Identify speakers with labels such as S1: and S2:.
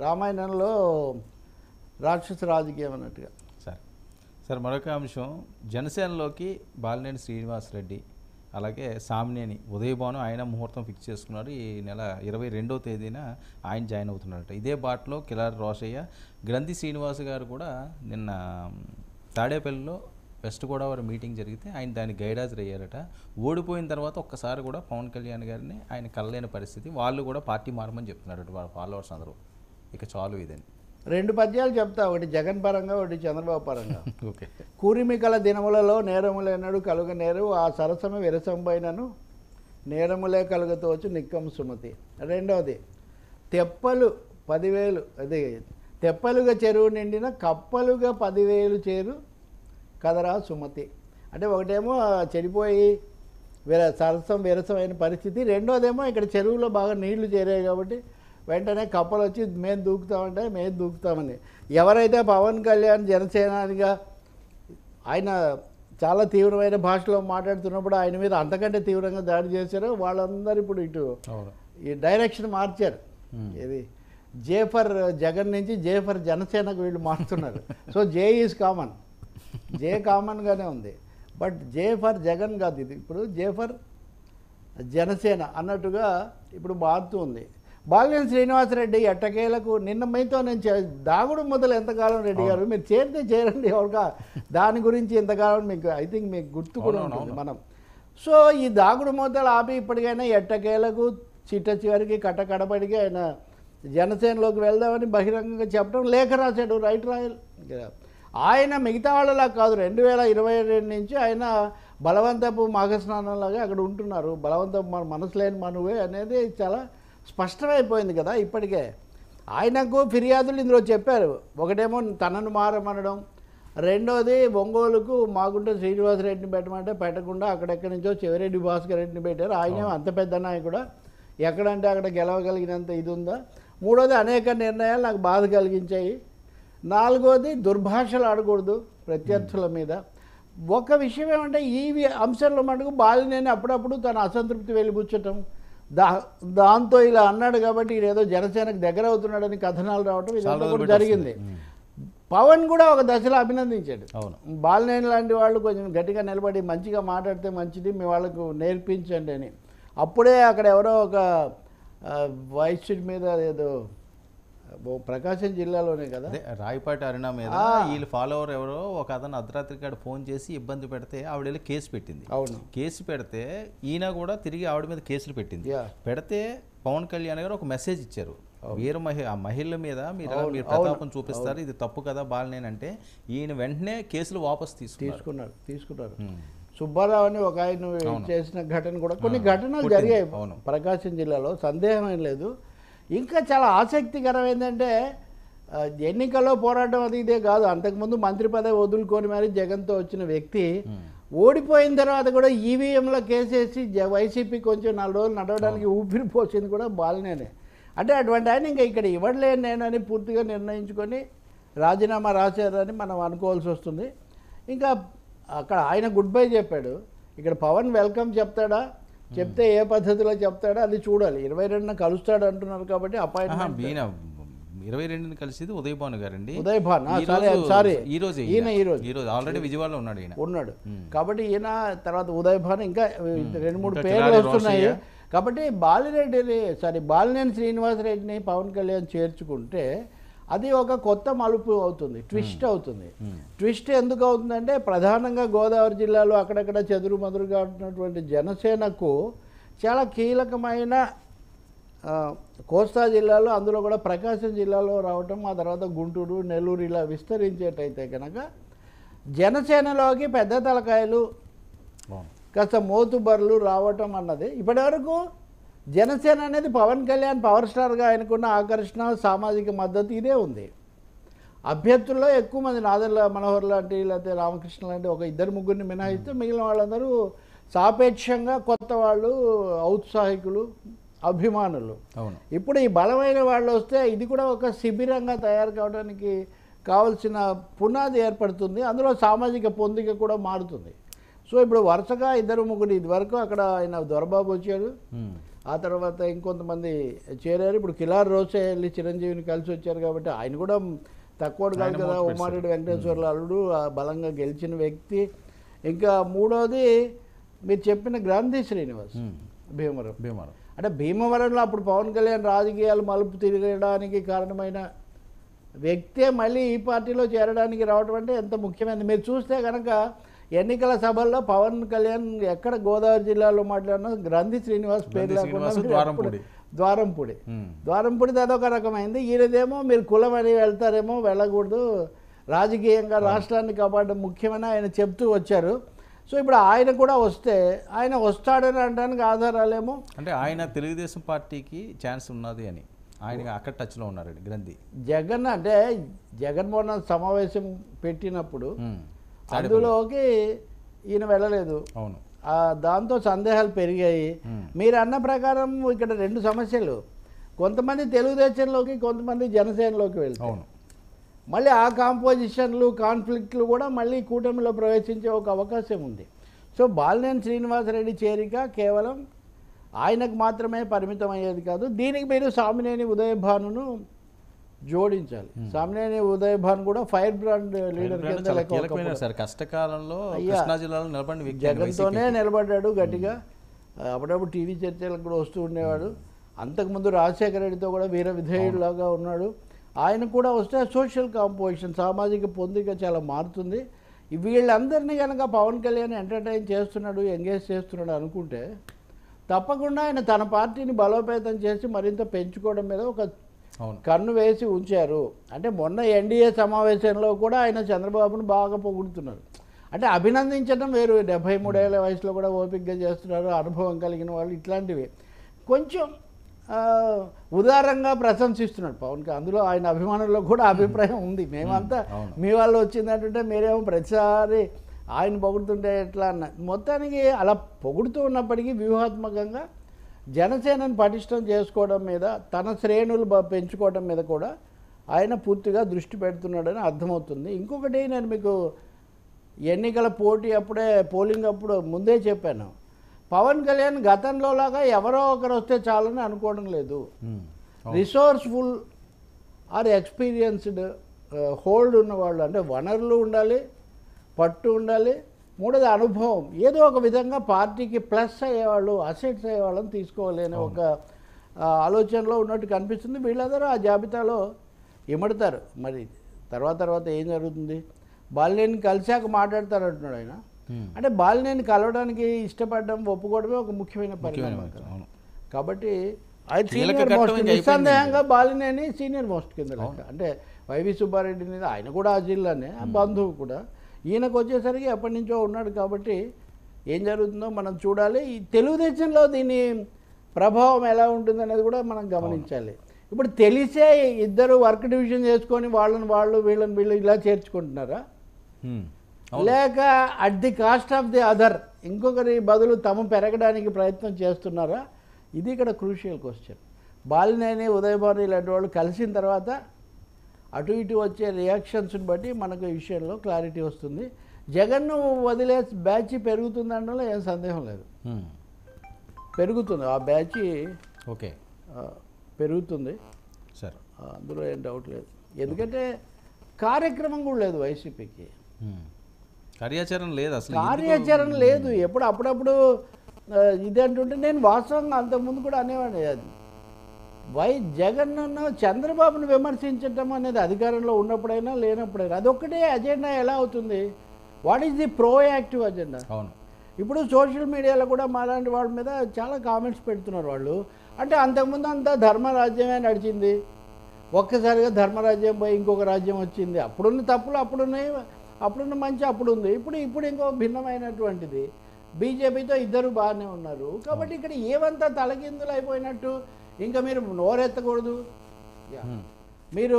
S1: రామాయణంలో రాక్షస రాజకీయం అన్నట్టుగా.
S2: సార్ మరొక అంశం, జనసేనలోకి బాలినేని శ్రీనివాసరెడ్డి అలాగే సామ్నేని ఉదయభాను ఆయన ముహూర్తం ఫిక్స్ చేసుకున్నారు. ఈ నెల 22వ తేదీన ఆయన జాయిన్ అవుతున్నారట. ఇదే బాటలో కిలారి రోషయ్య, గ్రంథి శ్రీనివాస్ గారు కూడా నిన్న తాడేపల్లిలో వెస్ట్ గోదావరి మీటింగ్ జరిగితే ఆయన దానికి గైడ్ అయ్యారట. ఓడిపోయిన తర్వాత ఒక్కసారి కూడా పవన్ కళ్యాణ్ గారిని ఆయన కలలేని పరిస్థితి, వాళ్ళు కూడా పార్టీ మారమని చెప్తున్నారట వాళ్ళ ఫాలోవర్స్ అందరూ. ఇక చాలు ఇదని
S1: 2 పద్యాలు చెప్తా, ఒకటి జగన్ పరంగా, ఒకటి చంద్రబాబు పరంగా.
S2: ఓకే.
S1: కూరిమికల దినములలో నేరములేనడు కలుగ నేరు, ఆ సరసము విరసంపైనను నేరములే కలుగతవచ్చు నిక్కం సుమతి. రెండవది, తెప్పలు 10,000, అది తెప్పలుగా చెరువు నిండిన కప్పలుగా 10,000 చేరు కదరా సుమతి. అంటే ఒకటేమో చెడిపోయి సరసం విరసమైన పరిస్థితి, రెండోదేమో ఇక్కడ చెరువులో బాగా నీళ్లు చేరాయి కాబట్టి వెంటనే కప్పలు వచ్చి మేము దూకుతామంటే మేము దూకుతామని. ఎవరైతే పవన్ కళ్యాణ్ జనసేనానిగా ఆయన చాలా తీవ్రమైన భాషలో మాట్లాడుతున్నప్పుడు ఆయన మీద అంతకంటే తీవ్రంగా దాడి చేశారో వాళ్ళందరూ ఇప్పుడు ఇటు ఈ డైరెక్షన్ మార్చారు. ఇది జేఫర్ జగన్ నుంచి జేఫర్ జనసేనకు వీళ్ళు మారుతున్నారు. సో జే ఈజ్ కామన్, జే కామన్గానే ఉంది, బట్ జే ఫర్ జగన్ కాదు, ఇది ఇప్పుడు జే ఫర్ జనసేన అన్నట్టుగా ఇప్పుడు మారుతూ ఉంది. బాలినేని శ్రీనివాసరెడ్డి ఎట్టకేలకు నిన్న మీతో నేను దాగుడు మొదలు ఎంతకాలం రెడ్డి గారు మీరు చేరితే చేరండి ఎవరికా దాని గురించి ఎంతకాలం మీకు ఐ థింక్ మీకు గుర్తు కూడా ఉంటుంది మనం. సో ఈ దాగుడు మొదలు ఆపి ఇప్పటికైనా ఎట్టకేలకు చిట్ట చివరికి కడపడికి ఆయన జనసేనలోకి వెళ్దామని బహిరంగంగా చెప్పడం, లేఖ రాశాడు, రైట్ రాయల్. ఆయన మిగతా వాళ్ళలా కాదు, 2022 నుంచి ఆయన బలవంతపు మాఘస్నానంలాగా అక్కడ ఉంటున్నారు. బలవంతపు మనసు లేని మనువే అనేది చాలా స్పష్టమైపోయింది కదా ఇప్పటికే. ఆయనకు ఫిర్యాదులు ఇందులో చెప్పారు. ఒకటేమో తనను మారమనడం, రెండోది ఒంగోలుకు మాగుంట శ్రీనివాసరెడ్డిని పెట్టమంటే పెట్టకుండా అక్కడెక్కడి నుంచో చెవిరెడ్డి భాస్కర్ రెడ్డిని పెట్టారు. ఆయన అంత పెద్ద నాయకుడు, ఎక్కడంటే అక్కడ గెలవగలిగినంత ఇది ఉందా. మూడోది అనేక నిర్ణయాలు నాకు బాధ కలిగించాయి. నాలుగోది దుర్భాషలు ఆడకూడదు ప్రత్యర్థుల మీద. ఒక విషయం ఏమంటే ఈ అంశంలో మటుకు బాలినేని అప్పుడప్పుడు తన అసంతృప్తి వెలిబుచ్చటం, దాంతో ఇలా అన్నాడు కాబట్టి ఏదో జనసేనకు దగ్గర అవుతున్నాడని కథనాలు రావటం ఇదంతా కూడా జరిగింది. పవన్ కూడా ఒక దశలో అభినందించాడు. బాలినేని లాంటి వాళ్ళు కొంచెం గట్టిగా నిలబడి మంచిగా మాట్లాడితే మంచిది, మీ వాళ్ళకు నేర్పించండి అని. అప్పుడే అక్కడ ఎవరో ఒక వైస్ మీద ఏదో ప్రకాశం జిల్లాలోనే కదా
S2: రాయపాటి అరుణ మీద వీళ్ళు ఫాలోవర్ ఎవరో ఒక అతను అర్ధరాత్రి కాడ ఫోన్ చేసి ఇబ్బంది పెడితే ఆవిడ వెళ్ళి కేసు పెట్టింది.
S1: అవును,
S2: కేసు పెడితే ఈయన కూడా తిరిగి ఆవిడ మీద కేసులు పెట్టింది. పెడితే పవన్ కళ్యాణ్ గారు ఒక మెసేజ్ ఇచ్చారు, ఆ మహిళల మీద మీరు ప్రతాపం చూపిస్తారు, ఇది తప్పు కదా బాలినేని అంటే. ఈయన వెంటనే కేసులు వాపసు
S1: తీసుకున్నారు. సుబ్బారావు అని ఒక ఆయన చేసిన ఘటన కూడా, కొన్ని ఘటనలు జరిగాయి ప్రకాశం జిల్లాలో, సందేహం ఏం లేదు. ఇంకా చాలా ఆసక్తికరం ఏంటంటే ఎన్నికల్లో పోరాటం అది ఇదే కాదు, అంతకుముందు మంత్రి పదవి వదులుకొని మరి జగన్తో వచ్చిన వ్యక్తి ఓడిపోయిన తర్వాత కూడా ఈవీఎంలో కేసేసి వైసీపీ కొంచెం 4 రోజులు నడవడానికి ఊపిరి పోసింది కూడా బాలినేనే. అంటే అటువంటి ఆయన ఇంకా ఇక్కడ ఇవ్వలేను నేను అని పూర్తిగా నిర్ణయించుకొని రాజీనామా రాశారని మనం అనుకోవాల్సి వస్తుంది. ఇంకా అక్కడ ఆయన గుడ్ బై చెప్పాడు, ఇక్కడ పవన్ వెల్కమ్ చెప్తాడా, చెప్తే ఏ పద్ధతిలో చెప్తాడో అది చూడాలి. 22న కలుస్తాడు అంటున్నారు కాబట్టి అపాయింట్మెంట్
S2: 22ని కలిసేది ఉదయభాను గారండి.
S1: ఉదయభాన్
S2: ఈ రోజు ఆల్రెడీ విజయవాడలో
S1: ఉన్నాడు కాబట్టి ఈయన తర్వాత ఉదయభాన్ ఇంకా 2-3 పేర్లు వస్తున్నాయి. కాబట్టి బాలినేని శ్రీనివాసరెడ్డిని పవన్ కళ్యాణ్ చేర్చుకుంటే అది ఒక కొత్త మలుపు అవుతుంది, ట్విస్ట్ అవుతుంది. ట్విస్ట్ ఎందుకు అవుతుందంటే ప్రధానంగా గోదావరి జిల్లాలో అక్కడక్కడ చెదురుమదురుగా ఉంటున్నటువంటి జనసేనకు చాలా కీలకమైన కోస్తా జిల్లాలో, అందులో కూడా ప్రకాశం జిల్లాలో రావటం, ఆ తర్వాత గుంటూరు, నెల్లూరు ఇలా విస్తరించేటైతే కనుక జనసేనలోకి పెద్ద తలకాయలు కాస్త మోతుబర్లు రావటం అన్నది ఇప్పటివరకు జనసేన అనేది పవన్ కళ్యాణ్ పవర్ స్టార్గా ఆయనకున్న ఆకర్షణ, సామాజిక మద్దతు ఇదే ఉంది. అభ్యర్థుల్లో ఎక్కువ మంది నాదెళ్ల మనోహర్ లాంటి లేకపోతే రామకృష్ణ లాంటి ఒక 2-3 మినహాయిస్తే మిగిలిన వాళ్ళందరూ సాపేక్షంగా కొత్త వాళ్ళు, ఔత్సాహికులు, అభిమానులు. ఇప్పుడు ఈ బలమైన వాళ్ళు వస్తే ఇది కూడా ఒక శిబిరంగా తయారు కావడానికి కావాల్సిన పునాది ఏర్పడుతుంది. అందులో సామాజిక పొందిక కూడా మారుతుంది. సో ఇప్పుడు వరుసగా 2-3 ఇది వరకు అక్కడ ఆయన దొరబాబు వచ్చాడు, ఆ తర్వాత ఇంకొంతమంది చేరారు. ఇప్పుడు కిలార్ రోసే వెళ్ళి చిరంజీవిని కలిసి వచ్చారు కాబట్టి ఆయన కూడా తక్కువ కాదు కదా. ఉమారెడ్డి వెంకటేశ్వర్ల అల్లుడు బలంగా గెలిచిన వ్యక్తి. ఇంకా మూడోది మీరు చెప్పిన గ్రంథి శ్రీనివాస్ భీమవరం. అంటే భీమవరంలో అప్పుడు పవన్ కళ్యాణ్ రాజకీయాలు మలుపు తిరగడానికి కారణమైన వ్యక్తే మళ్ళీ ఈ పార్టీలో చేరడానికి రావడం అంటే ఎంత ముఖ్యమైనది. మీరు చూస్తే కనుక ఎన్నికల సభల్లో పవన్ కళ్యాణ్ ఎక్కడ గోదావరి జిల్లాలో మాట్లాడినా గ్రంథి శ్రీనివాస్ పేరు లేకుండా ద్వారంపూడి అదొక రకమైంది. ఈయనదేమో మీరు కులం అని వెళ్తారేమో, వెళ్ళకూడదు, రాజకీయంగా రాష్ట్రాన్ని కాపాడడం ముఖ్యమని ఆయన చెప్తూ వచ్చారు. సో ఇప్పుడు ఆయన కూడా వస్తే ఆయన వస్తాడని అనడానికి ఆధారాలేమో.
S2: అంటే ఆయన తెలుగుదేశం పార్టీకి ఛాన్స్ ఉన్నది అని ఆయన అక్కడ టచ్లో ఉన్నారు గ్రంథి.
S1: జగన్ అంటే జగన్మోహన్ సమావేశం పెట్టినప్పుడు అందులోకి ఈయన వెళ్ళలేదు.
S2: అవును,
S1: దాంతో సందేహాలు పెరిగాయి. మీరు అన్న ప్రకారం ఇక్కడ రెండు సమస్యలు, కొంతమంది తెలుగుదేశంలోకి కొంతమంది జనసేనలోకి వెళ్తారు. మళ్ళీ ఆ కాంపోజిషన్లు కాన్ఫ్లిక్ట్లు కూడా మళ్ళీ కూటమిలో ప్రవేశించే ఒక అవకాశం ఉంది. సో బాలినేని శ్రీనివాసరెడ్డి చేరిక కేవలం ఆయనకు మాత్రమే పరిమితం అయ్యేది కాదు. దీనికి మీరు సామినేని ఉదయభానును జోడించాలి. సామినేని ఉదయభాను కూడా ఫైర్ బ్రాండ్ లీడర్ కింద
S2: లెక్క కష్టకాలంలో కృష్ణా జిల్లాలో నిలబడి
S1: జగన్తోనే నిలబడ్డాడు గట్టిగా. అప్పుడప్పుడు టీవీ చర్చలకు కూడా వస్తూ ఉండేవాడు. అంతకుముందు రాజశేఖర రెడ్డితో కూడా వీర విధేయుడిలాగా ఉన్నాడు. ఆయన కూడా వస్తే సోషల్ కాంపోజిషన్ సామాజిక పొందిక చాలా మారుతుంది. వీళ్ళందరినీ కనుక పవన్ కళ్యాణ్ ఎంటర్టైన్ చేస్తున్నాడు, ఎంగేజ్ చేస్తున్నాడు అనుకుంటే తప్పకుండా ఆయన తన పార్టీని బలోపేతం చేసి మరింత పెంచుకోవడం మీద ఒక కన్ను వేసి ఉంచారు. అంటే మొన్న ఎన్డీఏ సమావేశంలో కూడా ఆయన చంద్రబాబును బాగా పొగుడుతున్నారు. అంటే అభినందించడం వేరు, 73 ఏళ్ల వయసులో కూడా ఓపికగా చేస్తున్నారు, అనుభవం కలిగిన వాళ్ళు, ఇట్లాంటివి కొంచెం ఉదారంగా ప్రశంసిస్తున్నాడు పవన్కి. అందులో ఆయన అభిమానుల్లో కూడా అభిప్రాయం ఉంది. మేమంతా మీ వాళ్ళు వచ్చిందంటుంటే మీరేమో ప్రతిసారి ఆయన పొగుడుతుంటే ఎట్లా అన్న. మొత్తానికి అలా పొగుడుతూ ఉన్నప్పటికీ వ్యూహాత్మకంగా జనసేనను పటిష్టం చేసుకోవడం మీద, తన శ్రేణులు పెంచుకోవడం మీద కూడా ఆయన పూర్తిగా దృష్టి పెడుతున్నాడని అర్థమవుతుంది. ఇంకొకటి నేను మీకు ఎన్నికల పోటీ అప్పుడే పోలింగ్ అప్పుడు ముందే చెప్పాను, పవన్ కళ్యాణ్ గతంలో లాగా ఎవరో ఒకరు వస్తే చాలని అనుకోవడం లేదు. రిసోర్స్ఫుల్ ఆర్ ఎక్స్పీరియన్స్డ్ హోల్డ్ ఉన్నవాళ్ళు, అంటే వనరులు ఉండాలి, పట్టు ఉండాలి, మూడోది అనుభవం, ఏదో ఒక విధంగా పార్టీకి ప్లస్ అయ్యేవాళ్ళు, అసెట్స్ అయ్యేవాళ్ళని తీసుకోవాలి అనే ఒక ఆలోచనలో ఉన్నట్టు కనిపిస్తుంది. వీళ్ళందరూ ఆ జాబితాలో ఇమడతారు. మరి తర్వాత ఏం జరుగుతుంది? బాలినేని కలిశాక మాట్లాడతారంటున్నాడు ఆయన. అంటే బాలినేని కలవడానికి ఇష్టపడడం, ఒప్పుకోవడమే ఒక ముఖ్యమైన పరిణామం. కాబట్టి ఆయన సీనియర్ మోస్ట్, నిస్సందేహంగా బాలినేని సీనియర్ మోస్ట్ కింద లెక్క. అంటే వైవి సుబ్బారెడ్డి మీద ఆయన కూడా ఆ జిల్లానే, బంధువు కూడా. ఈయనకు వచ్చేసరికి ఎప్పటి నుంచో ఉన్నాడు కాబట్టి ఏం జరుగుతుందో మనం చూడాలి. ఈ తెలుగుదేశంలో దీని ప్రభావం ఎలా ఉంటుందనేది కూడా మనం గమనించాలి. ఇప్పుడు తెలిసే ఇద్దరు వర్క్ డివిజన్ చేసుకొని వీళ్ళని వీళ్ళు ఇలా చేర్చుకుంటున్నారా, లేక at the cost of the other ఇంకొకరి బదులు తమ పెరగడానికి ప్రయత్నం చేస్తున్నారా? ఇది ఇక్కడ క్రూషియల్ క్వశ్చన్. బాలినేని ఉదయభాను ఇలాంటి వాళ్ళు కలిసిన తర్వాత అటు ఇటు వచ్చే రియాక్షన్స్ని బట్టి మనకు ఈ విషయంలో క్లారిటీ వస్తుంది. జగన్ను వదిలే బ్యాచ్ పెరుగుతుందనడంలో ఏం సందేహం లేదు, పెరుగుతుంది. ఆ బ్యాచ్
S2: ఓకే
S1: పెరుగుతుంది సార్, అందులో ఏం డౌట్ లేదు. ఎందుకంటే కార్యక్రమం కూడా లేదు వైసీపీకి,
S2: కార్యాచరణ లేదు, అసలు
S1: కార్యాచరణ లేదు. ఎప్పుడు అప్పుడప్పుడు ఇది అంటుంటే నేను వాస్తవంగా అంతకుముందు కూడా అనేవాడిని, జగన్ను చంద్రబాబును విమర్శించడం అనేది అధికారంలో ఉన్నప్పుడైనా లేనప్పుడైనా అదొక్కటే అజెండా ఎలా అవుతుంది? What is the proactive agenda?
S2: అవును,
S1: ఇప్పుడు సోషల్ మీడియాలో కూడా మాలాంటి వాళ్ళ మీద చాలా కామెంట్స్ పెడుతున్నారు వాళ్ళు. అంటే అంతకుముందు అంతా ధర్మరాజ్యమే నడిచింది, ఒక్కసారిగా ధర్మరాజ్యం పోయి ఇంకొక రాజ్యం వచ్చింది. అప్పుడున్న తప్పులు అప్పుడున్నాయి, అప్పుడున్న మంచి అప్పుడుంది, ఇప్పుడు ఇంకో భిన్నమైనటువంటిది. బీజేపీతో ఇద్దరు బాగానే ఉన్నారు. కాబట్టి ఇక్కడ ఏమంతా తలకిందులు అయిపోయినట్టు ఇంకా మీరు నోరెత్తకూడదు. మీరు